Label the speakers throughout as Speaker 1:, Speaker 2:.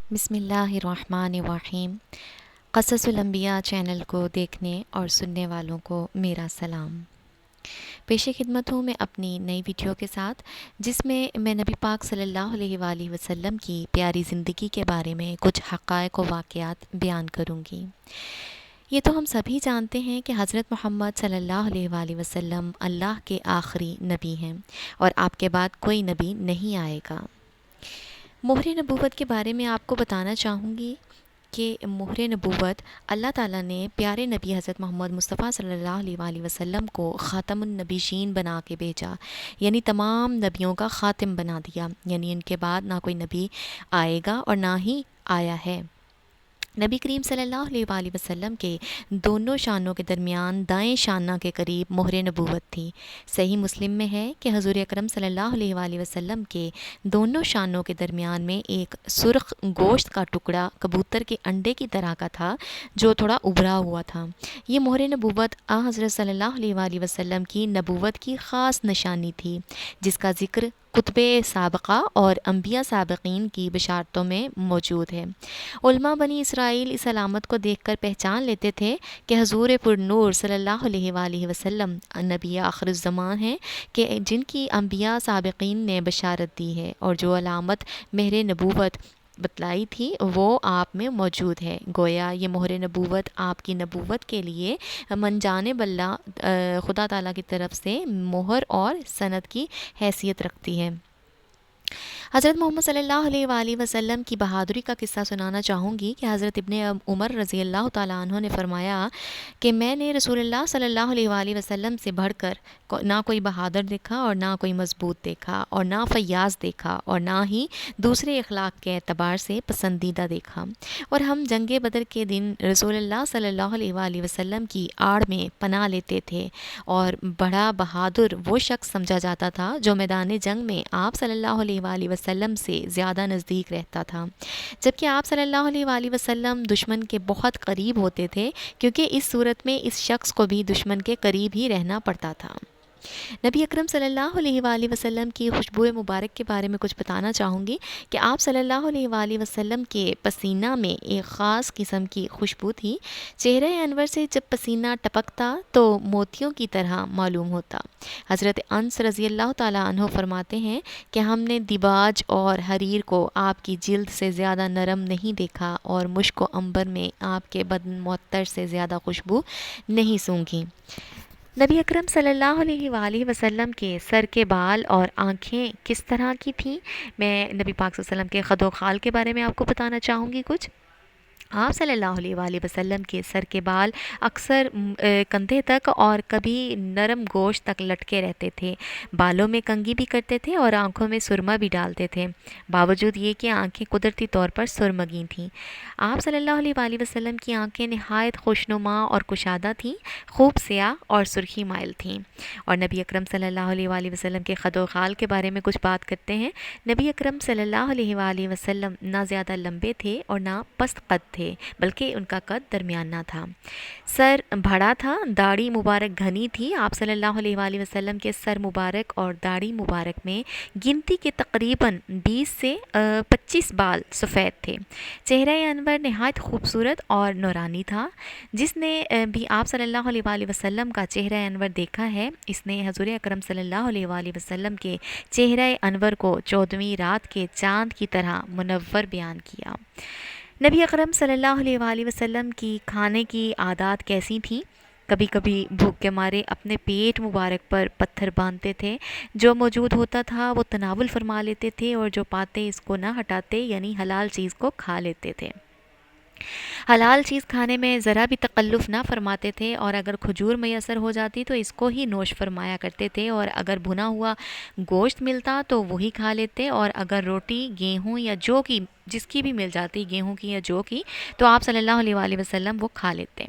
Speaker 1: بسم اللہ الرحمن الرحیم۔ قصص الانبیاء چینل کو دیکھنے اور سننے والوں کو میرا سلام۔ پیش خدمت ہوں میں اپنی نئی ویڈیو کے ساتھ، جس میں نبی پاک صلی اللہ علیہ وآلہ وسلم کی پیاری زندگی کے بارے میں کچھ حقائق و واقعات بیان کروں گی۔ یہ تو ہم سبھی جانتے ہیں کہ حضرت محمد صلی اللہ علیہ وآلہ وسلم اللہ کے آخری نبی ہیں اور آپ کے بعد کوئی نبی نہیں آئے گا۔ مہر نبوت کے بارے میں آپ کو بتانا چاہوں گی کہ مہر نبوت اللہ تعالیٰ نے پیارے نبی حضرت محمد مصطفیٰ صلی اللہ علیہ وآلہ وسلم کو خاتم النبیین بنا کے بھیجا، یعنی تمام نبیوں کا خاتم بنا دیا، یعنی ان کے بعد نہ کوئی نبی آئے گا اور نہ ہی آیا ہے۔ نبی کریم صلی اللہ علیہ وآلہ وسلم کے دونوں شانوں کے درمیان دائیں شانہ کے قریب مہر نبوت تھی۔ صحیح مسلم میں ہے کہ حضور اکرم صلی اللہ علیہ وآلہ وسلم کے دونوں شانوں کے درمیان میں ایک سرخ گوشت کا ٹکڑا کبوتر کے انڈے کی طرح کا تھا جو تھوڑا ابھرا ہوا تھا۔ یہ مہر نبوت حضرت صلی اللہ علیہ وآلہ وسلم کی نبوت کی خاص نشانی تھی، جس کا ذکر کتب سابقہ اور انبیاء سابقین کی بشارتوں میں موجود ہے۔ علماء بنی اسرائیل اس علامت کو دیکھ کر پہچان لیتے تھے کہ حضور پر نور صلی اللہ علیہ وآلہ وسلم نبی آخر الزمان ہیں، کہ جن کی انبیاء سابقین نے بشارت دی ہے، اور جو علامت مہر نبوت بتلائی تھی وہ آپ میں موجود ہے۔ گویا یہ مہر نبوت آپ کی نبوت کے لیے من جانب اللہ خدا تعالیٰ کی طرف سے مہر اور سند کی حیثیت رکھتی ہے۔ حضرت محمد صلی اللہ علیہ وآلہ وسلم کی بہادری کا قصہ سنانا چاہوں گی کہ حضرت ابن عمر رضی اللہ تعالیٰ عنہ نے فرمایا کہ میں نے رسول اللہ صلی اللہ علیہ وآلہ وسلم سے بڑھ کر نہ کوئی بہادر دیکھا اور نہ کوئی مضبوط دیکھا اور نہ فیاض دیکھا اور نہ ہی دوسرے اخلاق کے اعتبار سے پسندیدہ دیکھا، اور ہم جنگ بدر کے دن رسول اللہ صلی اللہ علیہ وآلہ وسلم کی آڑ میں پناہ لیتے تھے، اور بڑا بہادر وہ شخص سمجھا جاتا تھا جو میدان جنگ میں آپ صلی اللہ علیہ وآلہ وسلم سے زیادہ نزدیک رہتا تھا، جبکہ آپ صلی اللہ علیہ وآلہ وسلم دشمن کے بہت قریب ہوتے تھے، کیونکہ اس صورت میں اس شخص کو بھی دشمن کے قریب ہی رہنا پڑتا تھا۔ نبی اکرم صلی اللہ علیہ وآلہ وسلم کی خوشبو مبارک کے بارے میں کچھ بتانا چاہوں گی کہ آپ صلی اللہ علیہ وآلہ وسلم کے پسینہ میں ایک خاص قسم کی خوشبو تھی۔ چہرہ انور سے جب پسینہ ٹپکتا تو موتیوں کی طرح معلوم ہوتا۔ حضرت انس رضی اللہ تعالیٰ عنہ فرماتے ہیں کہ ہم نے دیباج اور حریر کو آپ کی جلد سے زیادہ نرم نہیں دیکھا، اور مشک و عنبر میں آپ کے بدن معطر سے زیادہ خوشبو نہیں سونگھی۔ نبی اکرم صلی اللہ علیہ وآلہ وسلم کے سر کے بال اور آنکھیں کس طرح کی تھیں؟ میں نبی پاک صلی اللہ علیہ وسلم کے خد و خال کے بارے میں آپ کو بتانا چاہوں گی کچھ۔ آپ صلی اللہ علیہ وآلہ وسلم کے سر کے بال اکثر کندھے تک اور کبھی نرم گوشت تک لٹکے رہتے تھے۔ بالوں میں کنگھی بھی کرتے تھے اور آنکھوں میں سرما بھی ڈالتے تھے، باوجود یہ کہ آنکھیں قدرتی طور پر سرمگی تھیں۔ آپ صلی اللہ علیہ وآلہ وسلم کی آنکھیں نہایت خوشنما اور کشادہ تھیں، خوب سیاہ اور سرخی مائل تھیں۔ اور نبی اکرم صلی اللہ علیہ وآلہ وسلم کے خد و خال کے بارے میں کچھ بات کرتے ہیں۔ نبی اکرم صلی اللہ علیہ وآلہ وسلم نہ زیادہ لمبے تھے اور نہ پست قد تھے، بلکہ ان کا قد درمیانہ تھا۔ سر بڑا تھا، داڑھی مبارک گھنی تھی۔ آپ صلی اللہ علیہ وآلہ وسلم کے سر مبارک اور داڑھی مبارک میں گنتی کے تقریباً 20 سے 25 بال سفید تھے۔ چہرہ انور نہایت خوبصورت اور نورانی تھا۔ جس نے بھی آپ صلی اللہ علیہ وآلہ وسلم کا چہرہ انور دیکھا ہے، اس نے حضور اکرم صلی اللہ علیہ وآلہ وسلم کے چہرہ انور کو 14ویں رات کے چاند کی طرح منور بیان کیا۔ نبی اکرم صلی اللہ علیہ وآلہ وسلم کی کھانے کی عادات کیسی تھیں؟ کبھی کبھی بھوک کے مارے اپنے پیٹ مبارک پر پتھر باندھتے تھے، جو موجود ہوتا تھا وہ تناول فرما لیتے تھے، اور جو پاتے اس کو نہ ہٹاتے، یعنی حلال چیز کو کھا لیتے تھے۔ حلال چیز کھانے میں ذرا بھی تکلف نہ فرماتے تھے، اور اگر کھجور میسر ہو جاتی تو اس کو ہی نوش فرمایا کرتے تھے، اور اگر بھنا ہوا گوشت ملتا تو وہی کھا لیتے، اور اگر روٹی گیہوں یا جو کی جس کی بھی مل جاتی، گیہوں کی یا جو کی، تو آپ صلی اللہ علیہ وآلہ وسلم وہ کھا لیتے،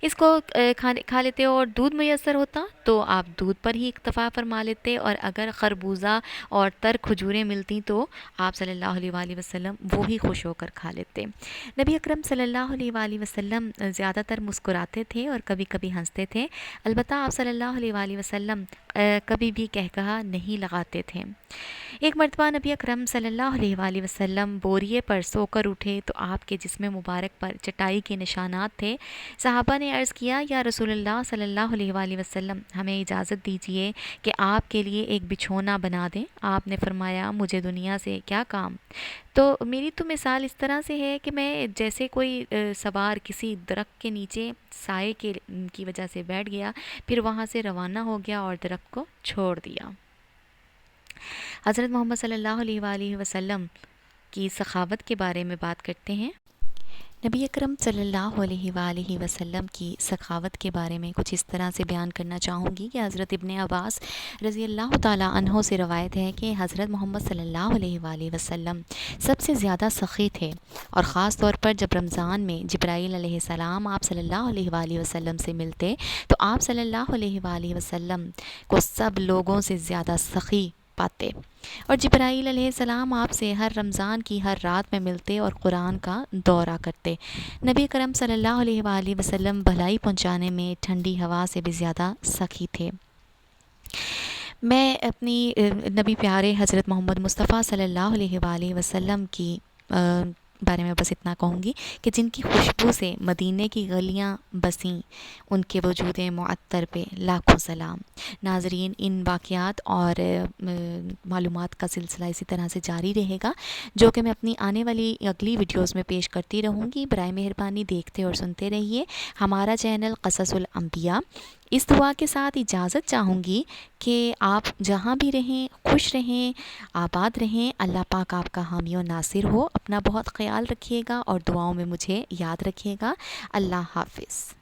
Speaker 1: اس کو کھا لیتے، اور دودھ میسر ہوتا تو آپ دودھ پر ہی اکتفا فرما لیتے، اور اگر خربوزہ اور تر کھجوریں ملتی تو آپ صلی اللہ علیہ وآلہ وسلم وہی خوش ہو کر کھا لیتے۔ نبی اکرم صلی اللہ علیہ وآلہ وسلم زیادہ تر مسکراتے تھے اور کبھی کبھی ہنستے تھے، البتہ آپ صلی اللہ علیہ وآلہ وسلم کبھی بھی کہا نہیں لگاتے تھے۔ ایک مرتبہ نبی اکرم صلی اللہ علیہ وآلہ وسلم بوریے پر سو کر اٹھے تو آپ کے جسم مبارک پر چٹائی کے نشانات تھے۔ صحابہ نے عرض کیا، یا رسول اللہ صلی اللہ علیہ وآلہ وسلم، ہمیں اجازت دیجیے کہ آپ کے لیے ایک بچھونا بنا دیں۔ آپ نے فرمایا، مجھے دنیا سے کیا کام؟ تو میری تو مثال اس طرح سے ہے کہ میں جیسے کوئی سوار کسی درخت کے نیچے سائے کی وجہ سے بیٹھ گیا، پھر وہاں سے روانہ ہو گیا اور درخت کو چھوڑ دیا۔ حضرت محمد صلی اللہ علیہ وآلہ وسلم کی سخاوت کے بارے میں بات کرتے ہیں۔ نبی اکرم صلی اللہ علیہ وآلہ وسلم کی سخاوت کے بارے میں کچھ اس طرح سے بیان کرنا چاہوں گی کہ حضرت ابن عباس رضی اللہ تعالیٰ عنہ سے روایت ہے کہ حضرت محمد صلی اللہ علیہ وآلہ وسلم سب سے زیادہ سخی تھے، اور خاص طور پر جب رمضان میں جبرائیل علیہ السلام آپ صلی اللہ علیہ وآلہ وسلم سے ملتے تو آپ صلی اللہ علیہ وآلہ وسلم کو سب لوگوں سے زیادہ سخی پاتے، اور جبرائیل علیہ السلام آپ سے ہر رمضان کی ہر رات میں ملتے اور قرآن کا دورہ کرتے۔ نبی کرم صلی اللہ علیہ وآلہ وسلم بھلائی پہنچانے میں ٹھنڈی ہوا سے بھی زیادہ سخی تھے۔ میں اپنی نبی پیارے حضرت محمد مصطفیٰ صلی اللہ علیہ وآلہ وسلم کی بارے میں بس اتنا کہوں گی کہ جن کی خوشبو سے مدینے کی گلیاں بسیں، ان کے وجود معطر پہ لاکھوں سلام۔ ناظرین، ان واقعات اور معلومات کا سلسلہ اسی طرح سے جاری رہے گا، جو کہ میں اپنی آنے والی اگلی ویڈیوز میں پیش کرتی رہوں گی۔ برائے مہربانی دیکھتے اور سنتے رہیے ہمارا چینل قصص الانبیاء۔ اس دعا کے ساتھ اجازت چاہوں گی کہ آپ جہاں بھی رہیں خوش رہیں، آباد رہیں، اللہ پاک آپ کا حامی و ناصر ہو۔ اپنا بہت خیال رکھیے گا اور دعاؤں میں مجھے یاد رکھیے گا۔ اللہ حافظ۔